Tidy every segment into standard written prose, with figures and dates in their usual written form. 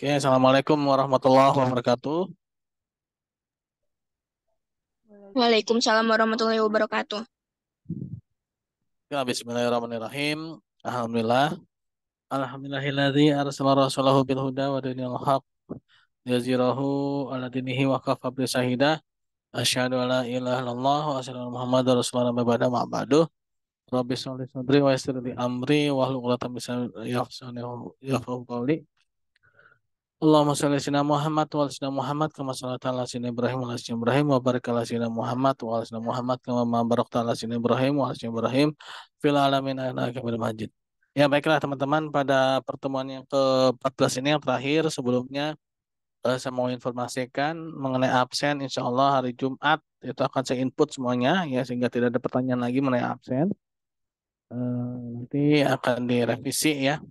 Oke, Assalamualaikum warahmatullahi wabarakatuh. Waalaikumsalam warahmatullahi wabarakatuh. Ya, bismillahirrahmanirrahim. Alhamdulillah. Alhamdulillahilladzi arsala rasulahu bil huda wa dinil haq liyuzhirahu ala dinihi wa kafa bi syahida. Asyhadu an la ilaha illallah wa asyhadu anna Muhammadar rasulullah ba'da ma ba'du. Rabbi shrah li sadri wa yassir li amri wa hlul 'uqdatam min lisani yafqahu qawli. Allahumma shalli ala sayyidina Muhammad wa ala sayyidina Muhammad kama shallaita ala sayyidina Ibrahim wa ala sayyidina Ibrahim wa barik ala sayyidina Muhammad wa ala sayyidina Muhammad kama barakta ala sayyidina Ibrahim wa ala sayyidina Ibrahim fil alamin innaka Hamidum Majid. Ya, baiklah teman-teman, pada pertemuan yang ke-14 ini yang terakhir sebelumnya saya mau informasikan mengenai absen. Insya Allah hari Jumat itu akan saya input semuanya ya, sehingga tidak ada pertanyaan lagi mengenai absen. Nanti akan direvisi ya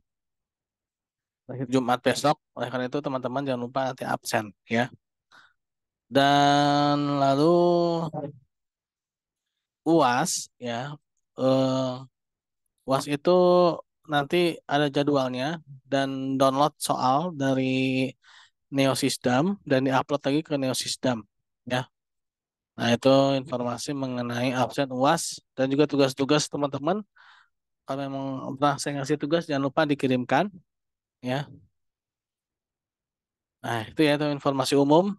akhir Jumat besok. Oleh karena itu teman-teman jangan lupa nanti absen ya. Dan lalu UAS ya. Eh, UAS itu nanti ada jadwalnya dan download soal dari Neosystem dan diupload lagi ke Neosystem ya. Nah, itu informasi mengenai absen UAS dan juga tugas-tugas teman-teman. Kalau memang pernah saya ngasih tugas jangan lupa dikirimkan ya. Nah, itu ya itu informasi umum.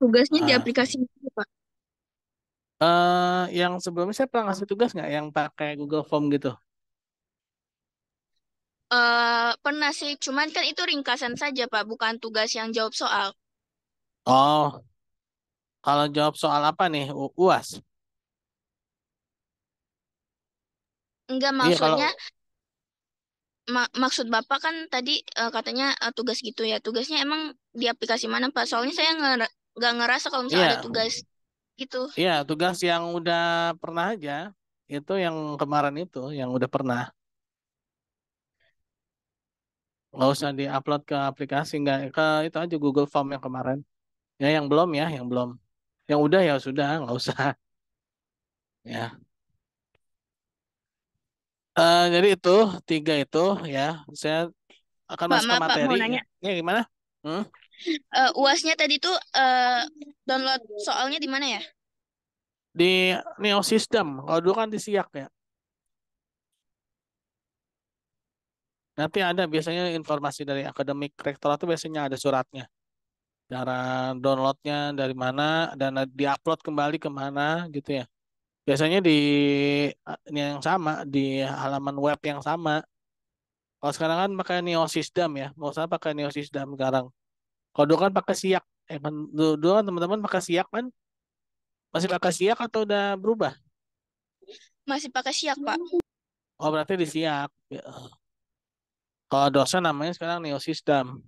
Tugasnya di Nah, aplikasi apa, Pak? yang sebelumnya saya pernah ngasih tugas nggak yang pakai Google Form gitu? Pernah sih, cuman kan itu ringkasan saja, Pak, bukan tugas yang jawab soal. Oh, kalau jawab soal apa nih? UAS. Enggak, Iya kalau maksudnya, maksud Bapak kan tadi katanya tugas gitu ya. Tugasnya emang di aplikasi mana, Pak? Soalnya saya nggak ngerasa kalau misalnya ada iya tugas gitu. iya tugas yang udah pernah aja itu yang kemarin itu yang udah pernah, nggak usah diupload ke aplikasi, nggak ke itu aja Google Form yang kemarin. Ya yang belum ya yang belum, yang udah ya sudah nggak usah ya. Jadi itu tiga itu ya, saya akan Pak, masuk ke maaf, Pak, materi mau ya. nanya. Ini gimana? Hmm? UASnya tadi tuh download soalnya di mana ya? Di Neo System, kalau dulu kan di Siak ya. Nanti ada biasanya informasi dari akademik rektorat itu biasanya ada suratnya. Cara downloadnya dari mana dan diupload kembali kemana gitu ya. Biasanya di ini yang sama, di halaman web yang sama. Kalau sekarang kan pakai Neo System ya, mau saya pakai Neo System sekarang. Kalau dulu kan pakai Siak, kan dulu kan teman-teman pakai Siak kan? Masih pakai Siak atau udah berubah? Masih pakai Siak, Pak. Oh berarti di Siak. Ya. Kalau dosen namanya sekarang Neo System.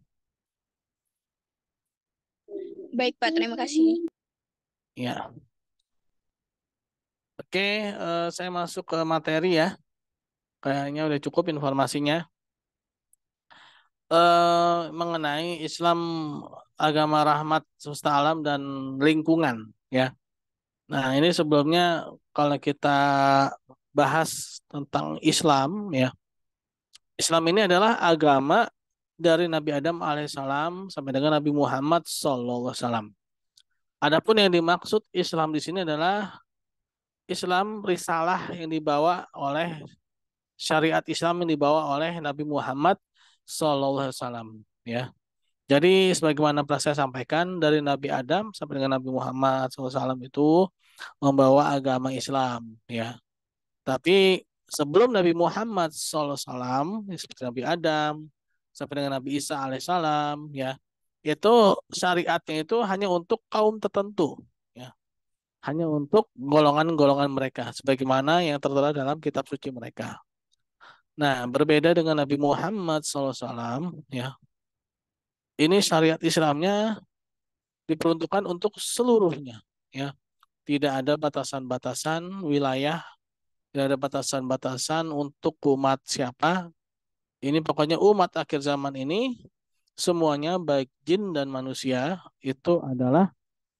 Baik, Pak, terima kasih. Ya, oke, saya masuk ke materi ya. Kayaknya udah cukup informasinya. Mengenai Islam, agama rahmat semesta alam dan lingkungan ya. Nah, ini sebelumnya kalau kita bahas tentang Islam ya. Islam ini adalah agama dari Nabi Adam alaihissalam sampai dengan Nabi Muhammad sallallahu alaihi wasallam. Adapun yang dimaksud Islam di sini adalah Islam risalah yang dibawa oleh syariat Islam yang dibawa oleh Nabi Muhammad sallallahu alaihi wasallam ya. Jadi sebagaimana pernah saya sampaikan dari Nabi Adam sampai dengan Nabi Muhammad SAW itu membawa agama Islam ya. Tapi sebelum Nabi Muhammad SAW seperti Nabi Adam sampai dengan Nabi Isa alaihissalam ya, itu syariatnya itu hanya untuk kaum tertentu ya, hanya untuk golongan-golongan mereka sebagaimana yang tertera dalam kitab suci mereka. Nah, berbeda dengan Nabi Muhammad SAW ya, ini syariat Islamnya diperuntukkan untuk seluruhnya ya. Tidak ada batasan-batasan wilayah, tidak ada batasan-batasan untuk umat siapa. Ini pokoknya umat akhir zaman ini semuanya baik jin dan manusia itu adalah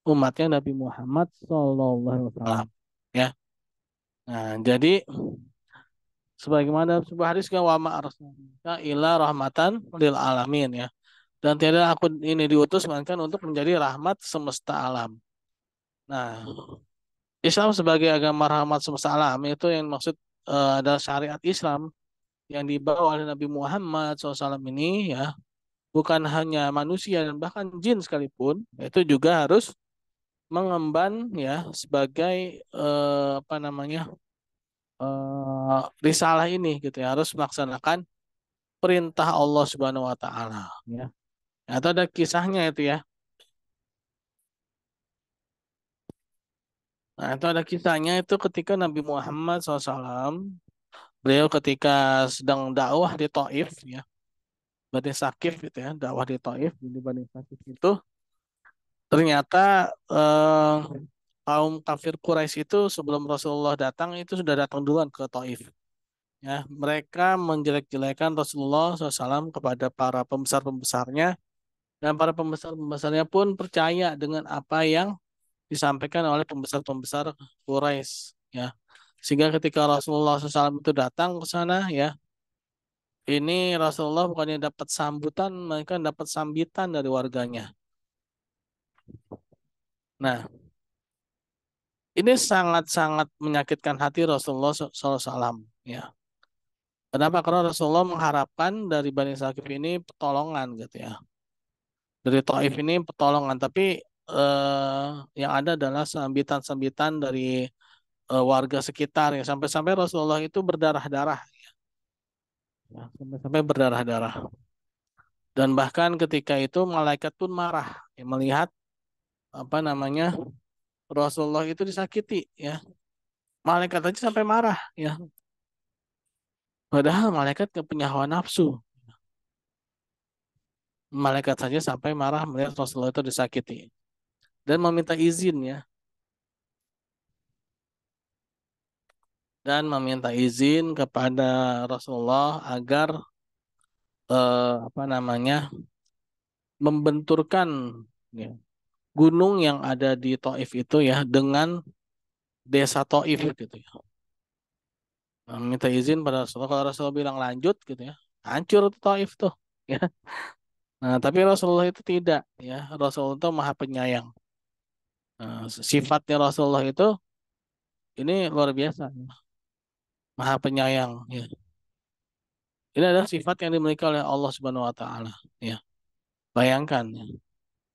umatnya Nabi Muhammad SAW ya. Nah, jadi sebagaimana sebuah hadis kan wa ma arsalnaka illa rahmatan lil alamin ya. dan tiada aku ini diutus melainkan untuk menjadi rahmat semesta alam. Nah, Islam sebagai agama rahmat semesta alam itu yang maksud adalah syariat Islam yang dibawa oleh Nabi Muhammad SAW ini ya, bukan hanya manusia dan bahkan jin sekalipun itu juga harus mengemban ya sebagai apa namanya risalah ini gitu ya, harus melaksanakan perintah Allah Subhanahu wa taala ya. Atau ada kisahnya itu ya. Nah, itu ada kisahnya itu ketika Nabi Muhammad SAW, beliau ketika sedang dakwah di Taif ya, Bani Sakif gitu ya, dakwah di Taif di Bani Sakif itu ternyata kaum kafir Quraisy itu sebelum Rasulullah datang itu sudah datang duluan ke Taif. Ya, mereka menjelek-jelekan Rasulullah SAW kepada para pembesar-pembesarnya dan para pembesar-pembesarnya pun percaya dengan apa yang disampaikan oleh pembesar-pembesar Quraisy. Ya, sehingga ketika Rasulullah SAW itu datang ke sana, ya, ini Rasulullah bukannya dapat sambutan, mereka dapat sambitan dari warganya. Nah, ini sangat-sangat menyakitkan hati Rasulullah SAW. Ya, kenapa? Karena Rasulullah mengharapkan dari Bani Sakif ini pertolongan gitu ya. Dari Taif ini pertolongan, tapi yang ada adalah sambitan-sambitan dari warga sekitar ya sampai-sampai Rasulullah itu berdarah-darah ya, sampai-sampai berdarah-darah dan bahkan ketika itu malaikat pun marah ya, melihat apa namanya Rasulullah itu disakiti ya, malaikat aja sampai marah ya, padahal malaikat gak punya hawa nafsu, malaikat saja sampai marah melihat Rasulullah itu disakiti dan meminta izin ya, dan meminta izin kepada Rasulullah agar apa namanya membenturkan ya, gunung yang ada di Taif itu ya dengan desa Taif gitu ya. Nah, minta izin pada Rasulullah. Kalau Rasulullah bilang lanjut gitu ya, hancur tuh Taif tuh. Ya. Nah, tapi Rasulullah itu tidak ya. Rasulullah itu maha penyayang. Nah, sifatnya Rasulullah itu ini luar biasa, ya. Maha penyayang. Ya. Ini adalah sifat yang dimiliki oleh Allah Subhanahu Wa Taala. Ya. Bayangkan. Ya.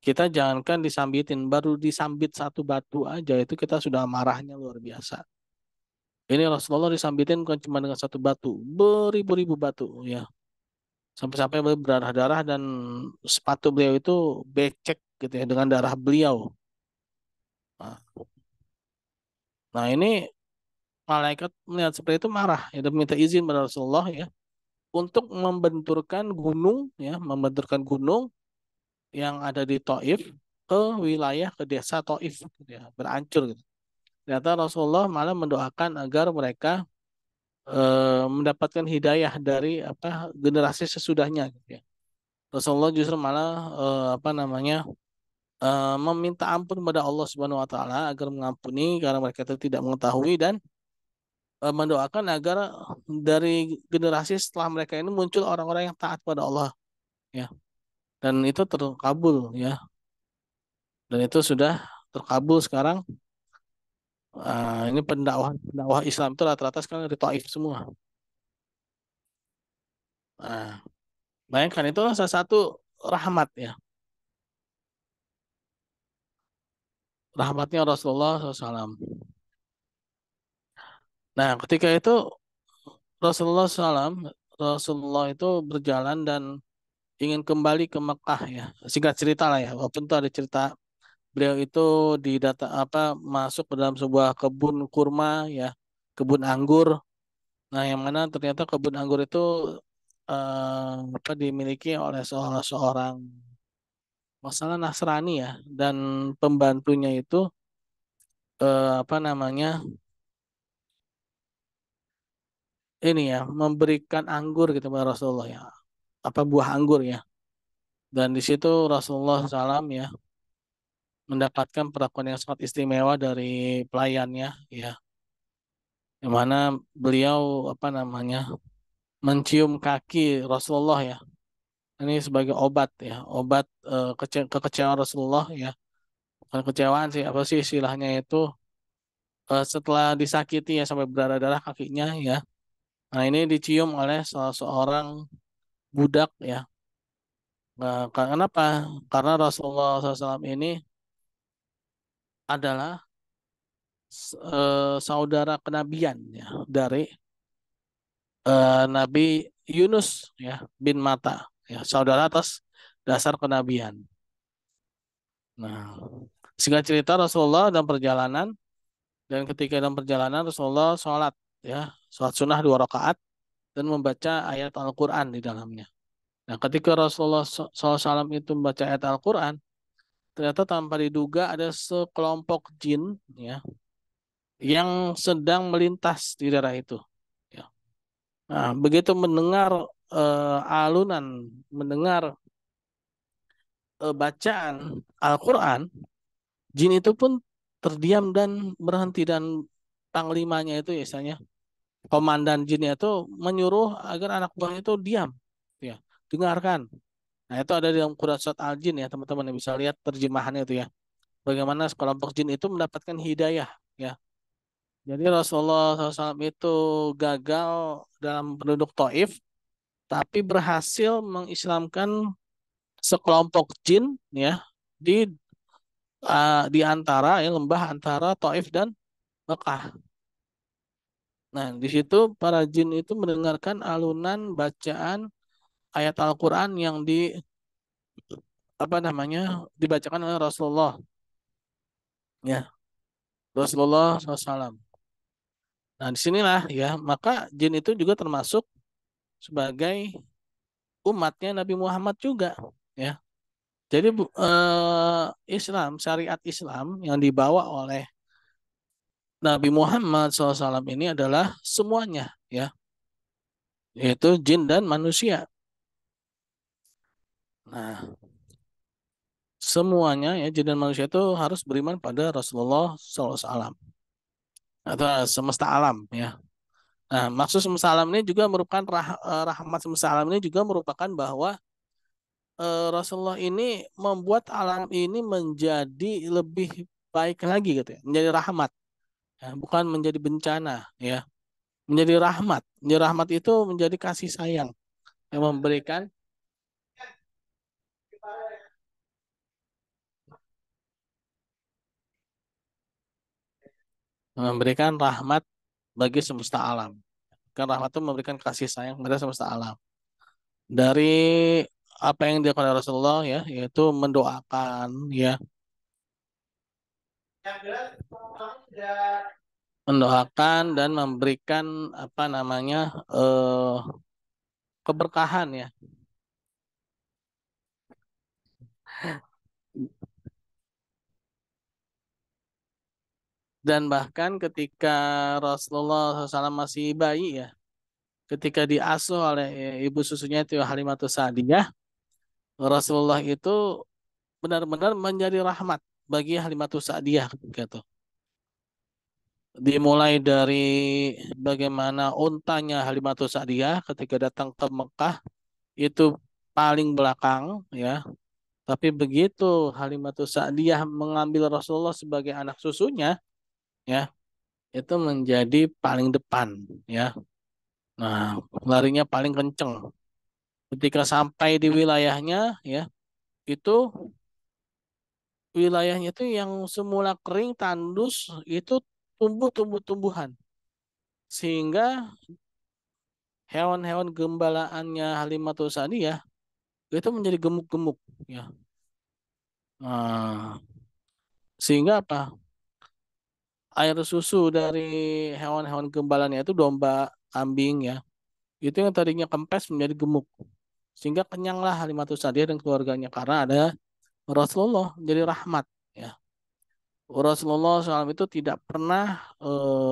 Kita jangankan disambitin, baru disambit satu batu aja itu kita sudah marahnya luar biasa. Ini Rasulullah disambitin bukan cuma dengan satu batu, beribu-ribu batu ya. Sampai-sampai beliau berdarah-darah dan sepatu beliau itu becek gitu ya dengan darah beliau. Nah, nah, ini malaikat melihat seperti itu marah ya dan minta izin pada Rasulullah ya untuk membenturkan gunung ya, membenturkan gunung yang ada di Taif ke wilayah ke desa Taif gitu ya, berancur gitu. Ternyata Rasulullah malah mendoakan agar mereka mendapatkan hidayah dari apa generasi sesudahnya gitu ya. Rasulullah justru malah apa namanya meminta ampun kepada Allah Subhanahu wa taala agar mengampuni karena mereka itu tidak mengetahui dan mendoakan agar dari generasi setelah mereka ini muncul orang-orang yang taat pada Allah ya. Dan itu terkabul ya. Dan itu sudah terkabul sekarang. Ini pendakwah Islam itu rata-rata sekarang dari Taif semua. Nah, bayangkan itu salah satu rahmat ya. Rahmatnya Rasulullah SAW. Nah, ketika itu Rasulullah itu berjalan dan ingin kembali ke Mekah ya. Singkat cerita lah ya, walaupun itu ada cerita beliau itu didata apa masuk ke dalam sebuah kebun kurma ya, kebun anggur. Nah, yang mana ternyata kebun anggur itu apa dimiliki oleh seorang masalah Nasrani ya dan pembantunya itu apa namanya ini ya memberikan anggur gitu kepada Rasulullah ya, apa buah anggur ya. Dan di situ Rasulullah SAW ya mendapatkan perlakuan yang sangat istimewa dari pelayannya ya, yang mana beliau apa namanya mencium kaki Rasulullah ya, Ini sebagai obat ya, obat kekecewaan Rasulullah ya. Bukan kecewaan sih, apa sih istilahnya itu, setelah disakiti ya sampai berdarah-darah kakinya ya. Nah, ini dicium oleh salah seorang budak ya. Nah, kenapa? Karena Rasulullah SAW ini adalah saudara kenabian ya dari Nabi Yunus ya bin Matta ya, saudara atas dasar kenabian. Nah, singkat cerita Rasulullah dalam perjalanan, dan ketika dalam perjalanan Rasulullah sholat ya, sholat sunnah 2 rakaat dan membaca ayat Al-Quran di dalamnya. Nah, ketika Rasulullah SAW itu membaca ayat Al-Quran, ternyata tanpa diduga ada sekelompok jin ya yang sedang melintas di daerah itu. Ya. Nah, begitu mendengar alunan, mendengar bacaan Al-Quran, jin itu pun terdiam dan berhenti, dan panglimanya itu misalnya komandan jinnya itu menyuruh agar anak buahnya itu diam, ya, dengarkan. Nah, itu ada di dalam Quran surat Al-Jin ya, teman-teman yang bisa lihat terjemahannya itu ya. Bagaimana sekelompok jin itu mendapatkan hidayah ya. Jadi Rasulullah SAW itu gagal dalam penduduk Taif, tapi berhasil mengislamkan sekelompok jin ya di di antara ya, lembah antara Taif dan Mekah. Nah, di situ para jin itu mendengarkan alunan bacaan ayat Al-Quran yang apa namanya dibacakan oleh Rasulullah ya, Rasulullah SAW. Nah, disinilah ya, maka jin itu juga termasuk sebagai umatnya Nabi Muhammad juga ya. Jadi Islam, syariat Islam yang dibawa oleh Nabi Muhammad SAW ini adalah semuanya ya, yaitu jin dan manusia. Nah, semuanya ya, jin dan manusia itu harus beriman pada Rasulullah SAW atau semesta alam ya. Nah, maksud semesta alam ini juga merupakan rahmat semesta alam ini juga merupakan bahwa Rasulullah ini membuat alam ini menjadi lebih baik lagi gitu ya, menjadi rahmat ya, bukan menjadi bencana ya, menjadi rahmat. Menjadi rahmat itu menjadi kasih sayang yang memberikan rahmat bagi semesta alam. Kan rahmat itu memberikan kasih sayang kepada semesta alam. Dari apa yang dilakukan oleh Rasulullah ya, yaitu mendoakan ya, mendoakan dan memberikan apa namanya keberkahan ya. Dan bahkan ketika Rasulullah SAW masih bayi ya, ketika diasuh oleh ibu susunya itu Halimatus Sa'diyah, Rasulullah itu benar-benar menjadi rahmat bagi Halimatus Sa'diyah gitu. Dimulai dari bagaimana untanya Halimatus Sa'diyah ketika datang ke Mekah itu paling belakang ya. Tapi begitu Halimatus Sa'diyah mengambil Rasulullah sebagai anak susunya ya, itu menjadi paling depan ya. Nah, larinya paling kenceng. Ketika sampai di wilayahnya ya, itu wilayahnya itu yang semula kering tandus itu tumbuh-tumbuhan, sehingga hewan-hewan gembalaannya Halimatus Sa'diyah itu menjadi gemuk-gemuk ya. Nah, sehingga apa? Air susu dari hewan-hewan gembalanya itu domba, kambing ya. Itu yang tadinya kempes menjadi gemuk. Sehingga kenyanglah Halimatus Sa'diyah dan keluarganya karena ada Rasulullah menjadi rahmat ya. Rasulullah SAW itu tidak pernah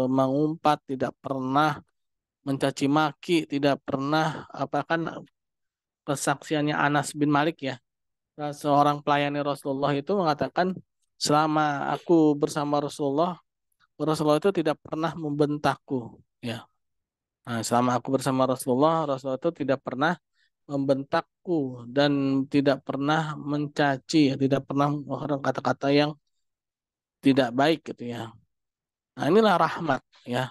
mengumpat, tidak pernah mencaci maki, tidak pernah apa kan, kesaksiannya Anas bin Malik ya. Seorang pelayan Rasulullah itu mengatakan selama aku bersama Rasulullah, Rasulullah itu tidak pernah membentakku ya. Nah, selama aku bersama Rasulullah, Rasulullah itu tidak pernah membentakku dan tidak pernah mencaci, ya, tidak pernah mengeluarkan kata-kata yang tidak baik gitu ya. Nah, inilah rahmat ya.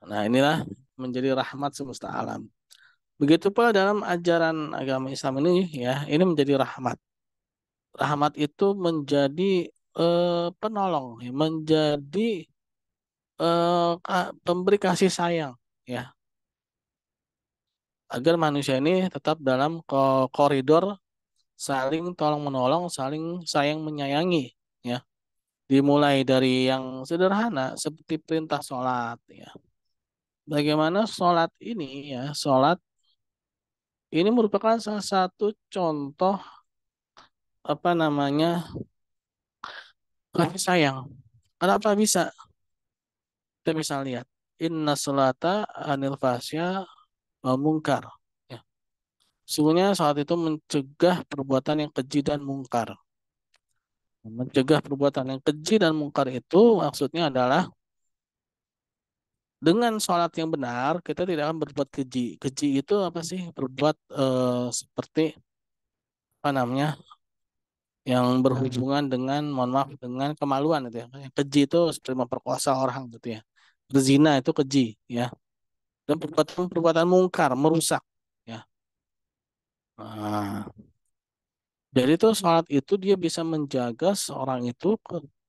Nah, inilah menjadi rahmat semesta alam. Begitu pula dalam ajaran agama Islam ini ya, ini menjadi rahmat. Rahmat itu menjadi penolong, ya, menjadi pemberi kasih sayang ya, agar manusia ini tetap dalam koridor saling tolong menolong, saling sayang menyayangi ya. Dimulai dari yang sederhana seperti perintah sholat ya. Bagaimana sholat ini ya, sholat ini merupakan salah satu contoh apa namanya kasih sayang. Kenapa bisa? Kita bisa lihat inna sholata anil fasya wa mungkar. Ya. Sungguhnya sholat itu mencegah perbuatan yang keji dan mungkar. Mencegah perbuatan yang keji dan mungkar itu maksudnya adalah dengan sholat yang benar kita tidak akan berbuat keji. Keji itu apa sih? Berbuat seperti apa namanya? Yang berhubungan dengan mohon maaf dengan kemaluan itu ya. Yang keji itu seperti memperkosa orang gitu ya. Berzina itu keji ya. Dan perbuatan-perbuatan mungkar merusak ya. Nah, jadi itu sholat itu dia bisa menjaga seorang itu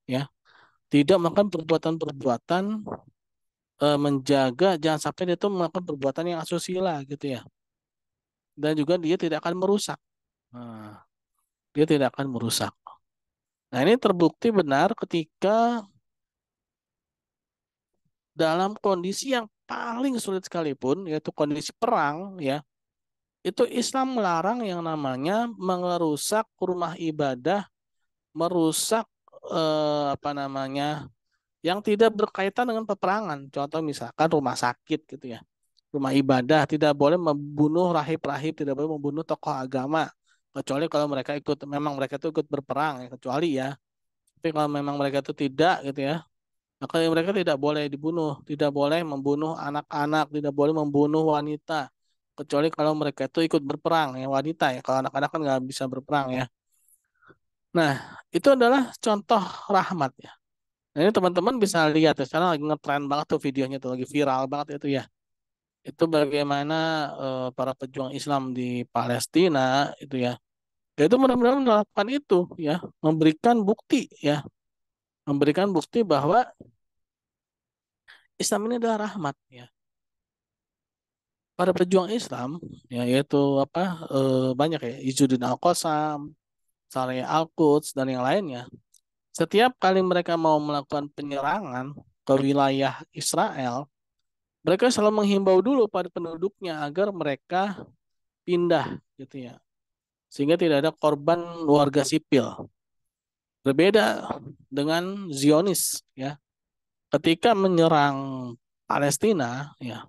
ya tidak melakukan perbuatan-perbuatan menjaga jangan sampai dia itu melakukan perbuatan yang asusila gitu ya. Dan juga dia tidak akan merusak. Nah, dia tidak akan merusak. Nah, ini terbukti benar ketika dalam kondisi yang paling sulit sekalipun, yaitu kondisi perang, ya, itu Islam melarang yang namanya merusak rumah ibadah, merusak apa namanya, yang tidak berkaitan dengan peperangan. Contoh misalkan rumah sakit gitu ya, rumah ibadah tidak boleh membunuh rahib-rahib, tidak boleh membunuh tokoh agama, kecuali kalau mereka ikut, memang mereka itu ikut berperang, ya, kecuali ya. Tapi kalau memang mereka itu tidak gitu ya, maka mereka tidak boleh dibunuh, tidak boleh membunuh anak-anak, tidak boleh membunuh wanita, kecuali kalau mereka itu ikut berperang ya wanita ya. Kalau anak-anak kan nggak bisa berperang ya. Nah, itu adalah contoh rahmat ya. Nah, ini teman-teman bisa lihat ya, sekarang lagi ngetren banget tuh videonya tuh, lagi viral banget itu ya. Itu bagaimana para pejuang Islam di Palestina itu ya. Ya itu benar-benar melakukan itu ya, memberikan bukti ya, memberikan bukti bahwa Islam ini adalah rahmat ya. Para pejuang Islam ya yaitu apa banyak ya Izzuddin Al-Qassam, Saleh Al-Quds dan yang lainnya. Setiap kali mereka mau melakukan penyerangan ke wilayah Israel, mereka selalu menghimbau dulu pada penduduknya agar mereka pindah gitu ya. Sehingga tidak ada korban warga sipil. Berbeda dengan Zionis ya. Ketika menyerang Palestina ya,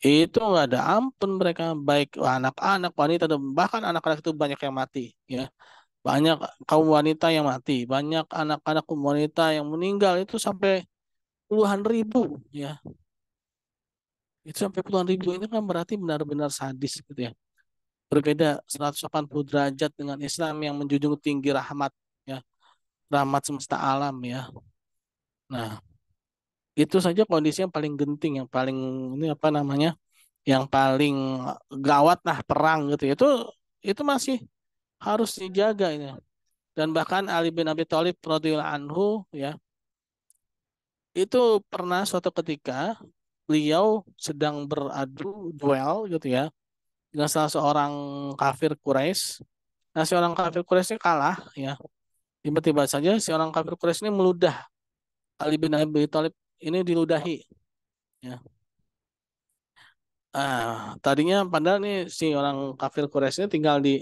itu nggak ada ampun mereka baik anak-anak wanita dan bahkan anak-anak itu banyak yang mati ya, banyak kaum wanita yang mati, banyak anak-anak kaum wanita yang meninggal itu sampai puluhan ribu ya, itu sampai puluhan ribu ini kan berarti benar-benar sadis gitu ya. Berbeda 180 derajat dengan Islam yang menjunjung tinggi rahmat ya, rahmat semesta alam ya. Nah, itu saja kondisi yang paling genting, yang paling ini apa namanya, yang paling gawat lah perang gitu ya. Itu masih harus dijaga ini. Dan bahkan Ali bin Abi Thalib radhiyallahu anhu ya, itu pernah suatu ketika beliau sedang beradu duel gitu ya dengan salah seorang kafir Quraisy. Nah, si orang kafir Quraisy ini kalah ya. Tiba-tiba saja si orang kafir Quraisy ini meludah Ali bin Abi Thalib, ini diludahi ya. Tadinya padahal nih si orang kafir Quraisy ini tinggal di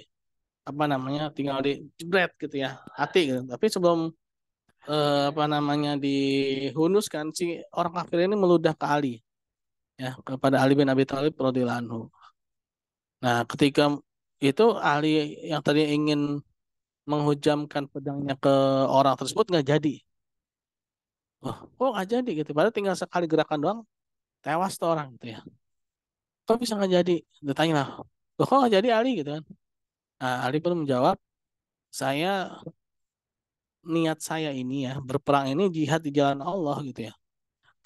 apa namanya, tinggal di jebret gitu ya, hati gitu. Tapi sebelum apa namanya dihunuskan, si orang kafir ini meludah ke Ali ya, kepada Ali bin Abi Thalib radhiyallahu anhu. Nah, ketika itu Ali yang tadi ingin menghujamkan pedangnya ke orang tersebut nggak jadi. Kok nggak jadi gitu? Padahal tinggal sekali gerakan doang tewas tuh orang gitu ya. kok bisa nggak jadi? Ditanya lah, loh kok nggak jadi Ali gitu kan? Nah, Ali pun menjawab, saya niat saya ini ya berperang ini jihad di jalan Allah gitu ya.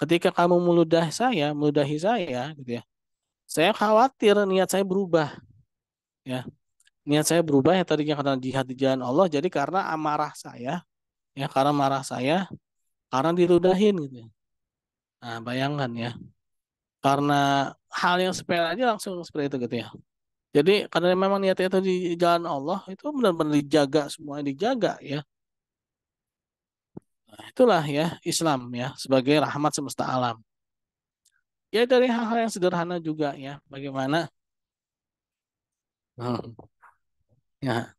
Ketika kamu meludahi saya gitu ya. Saya khawatir niat saya berubah ya. Niat saya berubah ya tadinya karena jihad di jalan Allah jadi karena amarah saya ya karena marah saya karena diludahin gitu ya. Nah, bayangkan ya. Karena hal yang sepele aja langsung seperti itu gitu ya. Jadi karena memang niatnya itu di jalan Allah itu benar-benar dijaga semuanya dijaga ya. Nah, itulah ya Islam ya sebagai rahmat semesta alam. Ya dari hal-hal yang sederhana juga ya. Bagaimana hmm, ya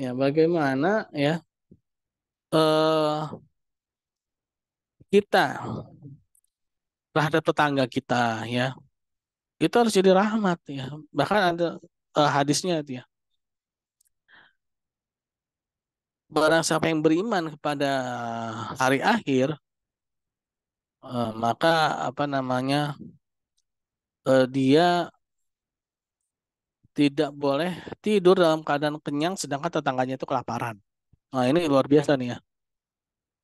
ya bagaimana ya eh kita terhadap tetangga kita ya itu harus jadi rahmat ya. Bahkan ada hadisnya itu ya. Barang siapa yang beriman kepada hari akhir maka apa namanya dia tidak boleh tidur dalam keadaan kenyang sedangkan tetangganya itu kelaparan. Nah, ini luar biasa nih ya.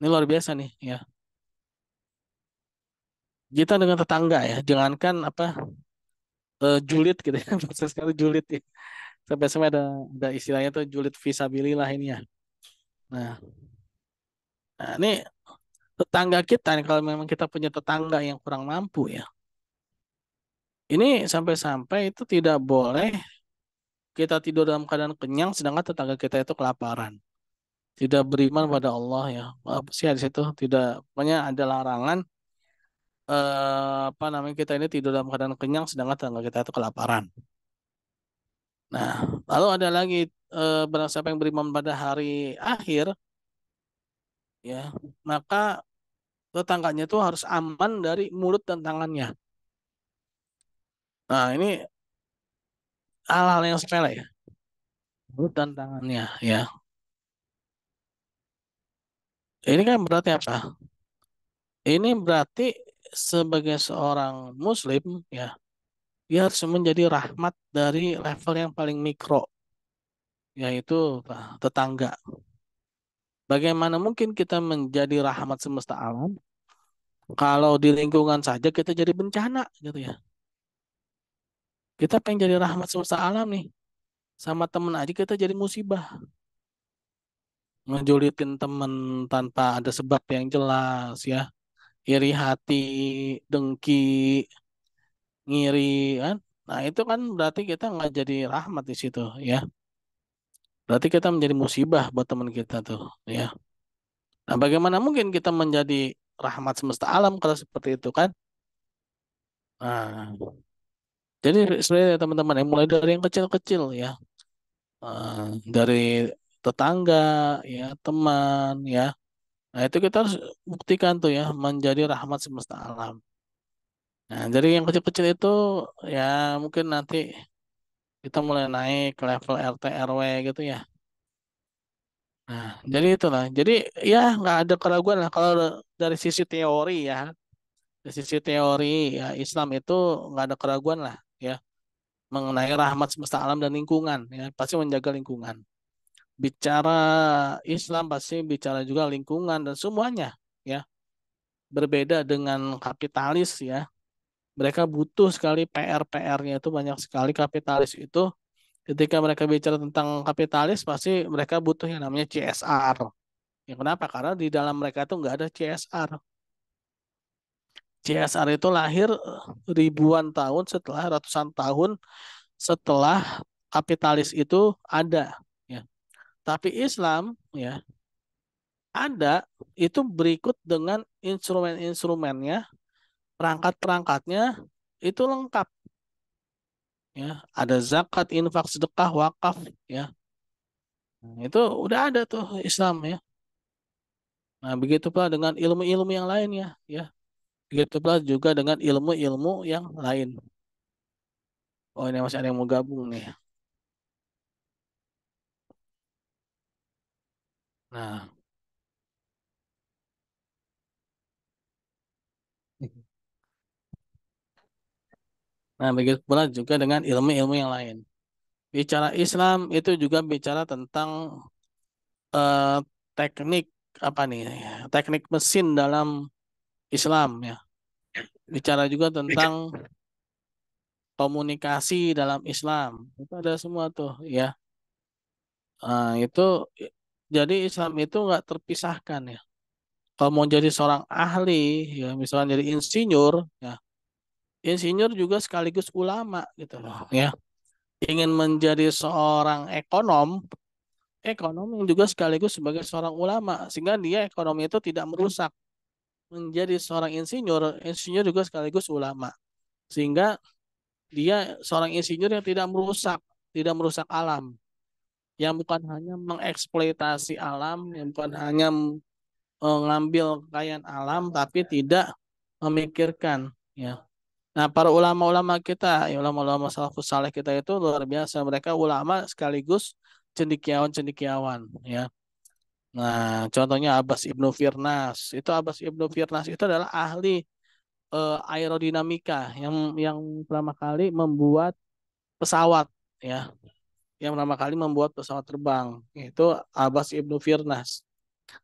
Ini luar biasa nih ya. Kita dengan tetangga ya, jangankan apa julid gitu ya, bahasa sekali julid ya. Sampai-sampai ada istilahnya tuh julid visabilillah ini ya. Nah, nah ini tetangga kita nih, kalau memang kita punya tetangga yang kurang mampu ya. Ini sampai-sampai itu tidak boleh kita tidur dalam keadaan kenyang sedangkan tetangga kita itu kelaparan. Tidak beriman pada Allah ya. Apa sih di situ? Tidak, pokoknya ada larangan apa namanya kita ini tidur dalam keadaan kenyang sedangkan tetangga kita itu kelaparan. Nah, lalu ada lagi barang siapa yang beriman pada hari akhir ya, maka tetangganya itu harus aman dari mulut dan tangannya. Nah, ini hal-hal yang sepele ya. Mulut dan tangannya ya. Ini kan berarti apa? Ini berarti sebagai seorang muslim ya, dia harus menjadi rahmat dari level yang paling mikro, yaitu tetangga. Bagaimana mungkin kita menjadi rahmat semesta alam kalau di lingkungan saja kita jadi bencana gitu ya. Kita pengen jadi rahmat semesta alam nih, sama temen aja kita jadi musibah. Ngejulitin temen tanpa ada sebab yang jelas ya. Iri hati, dengki, ngiri kan. Nah itu kan berarti kita nggak jadi rahmat di situ ya. Berarti kita menjadi musibah buat teman kita tuh ya. Nah bagaimana mungkin kita menjadi rahmat semesta alam kalau seperti itu kan? Nah, jadi sebenarnya teman-teman yang mulai dari yang kecil-kecil ya, Eh, dari tetangga ya, teman ya. Nah itu kita harus buktikan tuh ya menjadi rahmat semesta alam. Nah dari yang kecil-kecil itu ya mungkin nanti kita mulai naik ke level RT RW gitu ya. Nah, jadi itulah. Jadi ya nggak ada keraguan lah kalau dari sisi teori ya. Dari sisi teori ya Islam itu nggak ada keraguan lah ya mengenai rahmat semesta alam dan lingkungan ya pasti menjaga lingkungan. Bicara Islam pasti bicara juga lingkungan dan semuanya ya. Berbeda dengan kapitalis ya. Mereka butuh sekali PR-PR-nya itu banyak sekali kapitalis itu ketika mereka bicara tentang kapitalis pasti mereka butuh yang namanya CSR. Ya, kenapa? Karena di dalam mereka itu nggak ada CSR. CSR itu lahir ribuan tahun setelah ratusan tahun setelah kapitalis itu ada. Ya. Tapi Islam ya ada itu berikut dengan instrumen-instrumennya, perangkat-perangkatnya itu lengkap. Ya, ada zakat, infak, sedekah, wakaf. Ya, nah, itu udah ada tuh Islam ya. Nah, begitu pula dengan ilmu-ilmu yang lainnya. Ya, begitu pula juga dengan ilmu-ilmu yang lain. Oh ini masih ada yang mau gabung nih. Nah, Nah, begitu pula juga dengan ilmu-ilmu yang lain. Bicara Islam itu juga bicara tentang eh, teknik apa nih? Teknik mesin dalam Islam ya. Bicara juga tentang komunikasi dalam Islam. Itu ada semua tuh ya. Itu jadi Islam itu nggak terpisahkan ya. Kalau mau jadi seorang ahli ya, misalnya jadi insinyur ya, insinyur juga sekaligus ulama gitu loh ya. Ingin menjadi seorang ekonom, ekonom yang juga sekaligus sebagai seorang ulama sehingga dia ekonomi itu tidak merusak. Menjadi seorang insinyur, insinyur juga sekaligus ulama sehingga dia seorang insinyur yang tidak merusak, tidak merusak alam, yang bukan hanya mengeksploitasi alam, yang bukan hanya mengambil kekayaan alam, tapi tidak memikirkan. Ya. Nah, para ulama-ulama kita, ya, ulama-ulama salafus saleh kita itu luar biasa. Mereka ulama sekaligus cendekiawan-cendekiawan. Ya. Nah, contohnya Abbas Ibnu Firnas. Itu Abbas Ibnu Firnas itu adalah ahli aerodinamika yang pertama kali membuat pesawat. Ya, yang pertama kali membuat pesawat terbang. Itu Abbas Ibnu Firnas.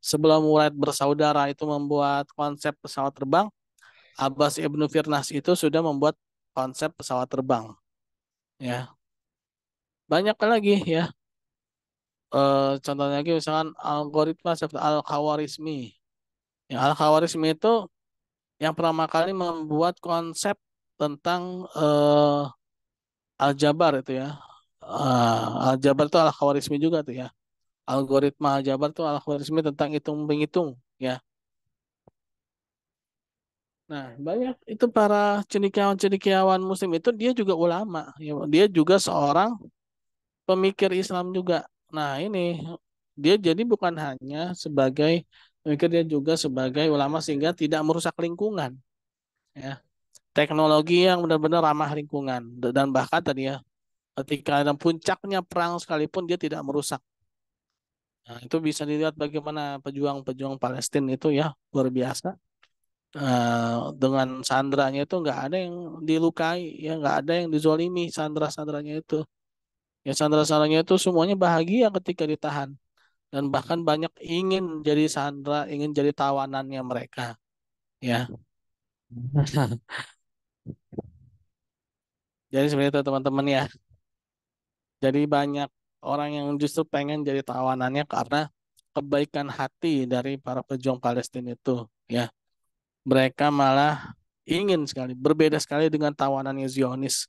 Sebelum Wright bersaudara itu membuat konsep pesawat terbang, Abbas Ibnu Firnas itu sudah membuat konsep pesawat terbang. Ya, banyak lagi ya. Contohnya lagi misalkan algoritma seperti Al-Khawarizmi. Ya, Al-Khawarizmi itu yang pertama kali membuat konsep tentang aljabar itu ya. Aljabar itu Al-Khawarizmi juga tuh ya. Algoritma aljabar itu Al-Khawarizmi tentang hitung menghitung ya. Nah, banyak itu para cendekiawan-cendekiawan muslim itu dia juga ulama, ya. Dia juga seorang pemikir Islam juga. Nah, ini dia jadi bukan hanya sebagai pemikir, dia juga sebagai ulama sehingga tidak merusak lingkungan, ya. Teknologi yang benar-benar ramah lingkungan dan bahkan tadi ya ketika ada puncaknya perang sekalipun dia tidak merusak. Nah, itu bisa dilihat bagaimana pejuang-pejuang Palestina itu ya luar biasa. Dengan sandranya itu nggak ada yang dilukai, ya nggak ada yang dizolimi sandra-sandranya itu. Ya sandra-sandranya itu semuanya bahagia ketika ditahan dan bahkan banyak ingin jadi sandra, ingin jadi tawanannya mereka. Ya, jadi seperti itu teman-teman ya. Jadi banyak orang yang justru pengen jadi tawanannya karena kebaikan hati dari para pejuang Palestina itu. Ya, mereka malah ingin sekali, berbeda sekali dengan tawanannya Zionis.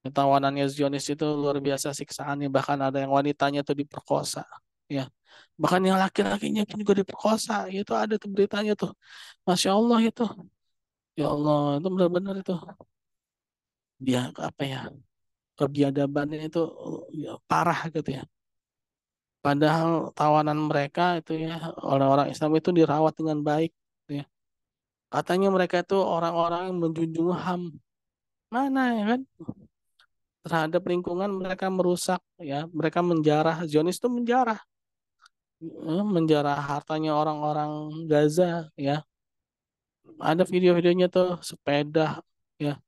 Tawanannya Zionis itu luar biasa siksaannya, bahkan ada yang wanitanya itu diperkosa. Ya, bahkan yang laki-lakinya pun juga diperkosa. Itu ada tuh beritanya tuh. Masya Allah itu. Ya Allah, itu benar-benar itu. Dia apa ya? Kebiadabannya itu ya, parah gitu ya. Padahal tawanan mereka itu ya oleh orang Islam itu dirawat dengan baik. Gitu ya. Katanya mereka itu orang-orang yang menjunjung HAM. Mana ya kan? Terhadap lingkungan mereka merusak ya. Mereka menjarah. Zionis itu menjarah. Menjarah hartanya orang-orang Gaza ya. Ada video-videonya tuh sepeda ya.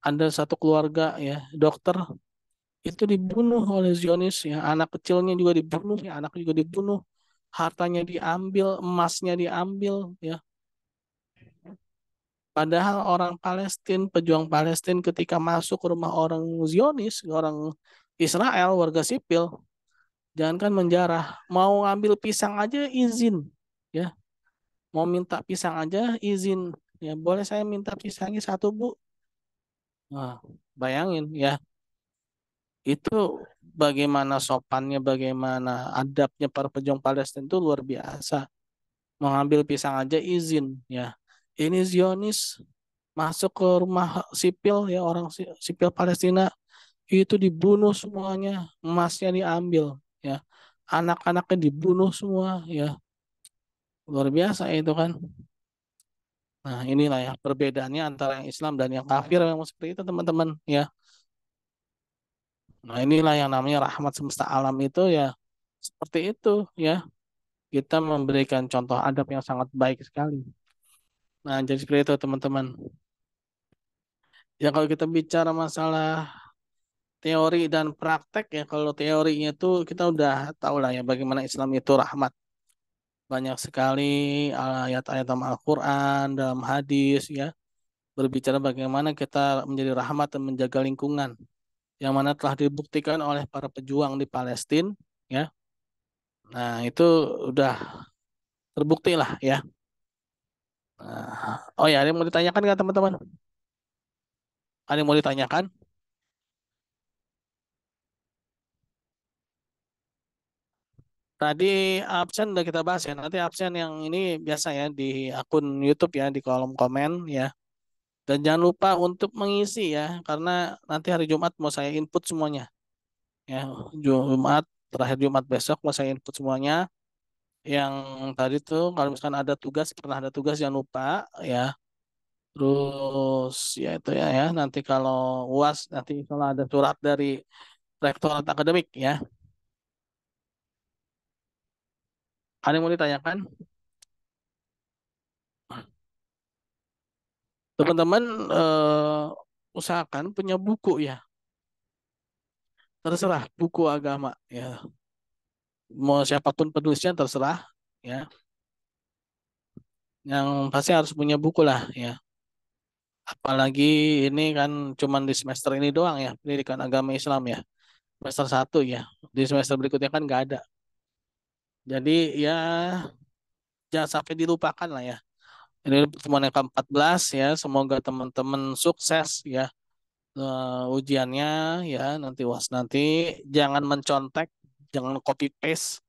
Ada satu keluarga ya, dokter itu dibunuh oleh Zionis ya. Anak kecilnya juga dibunuh ya, anak juga dibunuh. Hartanya diambil, emasnya diambil ya. Padahal orang Palestina, pejuang Palestina ketika masuk ke rumah orang Zionis, orang Israel, warga sipil, jangankan menjarah, mau ambil pisang aja izin ya. Mau minta pisang aja izin. Ya, boleh saya minta pisangnya satu, Bu? Nah, bayangin ya, itu bagaimana sopannya, bagaimana adabnya para pejuang Palestina itu luar biasa. Mengambil pisang aja izin ya. Ini Zionis masuk ke rumah sipil ya, orang sipil Palestina itu dibunuh semuanya, emasnya diambil ya. Anak-anaknya dibunuh semua ya. Luar biasa itu kan. Nah, inilah ya perbedaannya antara yang Islam dan yang kafir yang seperti itu teman-teman ya. Nah, inilah yang namanya rahmat semesta alam itu ya seperti itu ya. Kita memberikan contoh adab yang sangat baik sekali. Nah, jadi seperti itu teman-teman. Ya kalau kita bicara masalah teori dan praktek ya, kalau teorinya itu kita udah tahu lah ya bagaimana Islam itu rahmat. Banyak sekali ayat-ayat dalam Al-Quran, dalam hadis ya, berbicara bagaimana kita menjadi rahmat dan menjaga lingkungan. Yang mana telah dibuktikan oleh para pejuang di Palestina ya. Nah, itu udah terbukti lah ya. Nah, oh ya, ada yang mau ditanyakan nggak teman-teman? Ada yang mau ditanyakan? Tadi absen udah kita bahas ya. Nanti absen yang ini biasa ya di akun YouTube ya, di kolom komen ya. Dan jangan lupa untuk mengisi ya, karena nanti hari Jumat mau saya input semuanya ya. Jumat, terakhir Jumat besok mau saya input semuanya. Yang tadi tuh kalau misalkan ada tugas, pernah ada tugas jangan lupa ya. Terus ya itu ya, nanti kalau UAS nanti kalau ada surat dari Rektorat Akademik ya. Ada yang mau ditanyakan? Teman-teman usahakan punya buku ya. Terserah buku agama ya. Mau siapapun penulisnya terserah ya. Yang pasti harus punya buku lah ya. Apalagi ini kan cuman di semester ini doang ya, pendidikan agama Islam ya. Semester satu ya. Di semester berikutnya kan nggak ada. Jadi ya jangan sampai dilupakan lah ya. Ini pertemuan yang ke-14 ya. Semoga teman-teman sukses ya ujiannya ya nanti UAS nanti jangan mencontek, jangan copy paste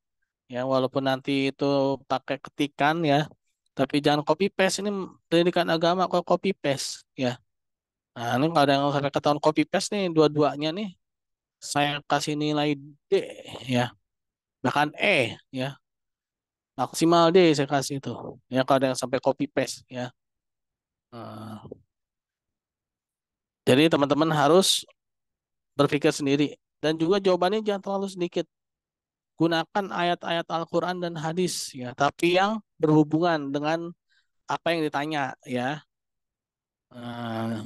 ya walaupun nanti itu pakai ketikan ya. Tapi jangan copy paste ini pendidikan agama kok copy paste ya. Nah, ini kalau ada yang sampai ketahuan copy paste nih dua-duanya nih saya kasih nilai D ya, bahkan E ya. Maksimal D saya kasih itu. Ya kalau ada yang sampai copy paste ya. Nah, jadi teman-teman harus berpikir sendiri dan juga jawabannya jangan terlalu sedikit. Gunakan ayat-ayat Al-Qur'an dan hadis ya, tapi yang berhubungan dengan apa yang ditanya ya. Nah,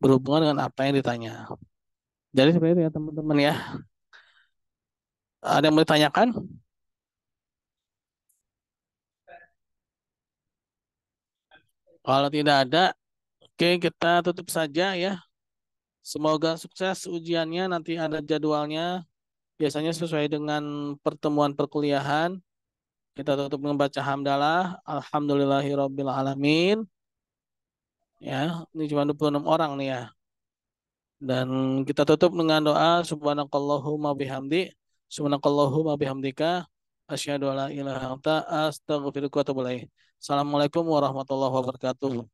berhubungan dengan apa yang ditanya. Jadi seperti itu ya teman-teman ya. Ada yang mau ditanyakan? Kalau tidak ada, oke kita tutup saja ya. Semoga sukses ujiannya, nanti ada jadwalnya. Biasanya sesuai dengan pertemuan perkuliahan. Kita tutup membaca hamdalah. Alhamdulillahirabbil alamin. Ya, ini cuma 26 orang nih ya. Dan kita tutup dengan doa subhanakallahumma bihamdi. Subhanakallahumma bihamdika. Asyhadu alla ilaha illa anta astaghfiruka wa atubu ilaik. Assalamualaikum warahmatullahi wabarakatuh.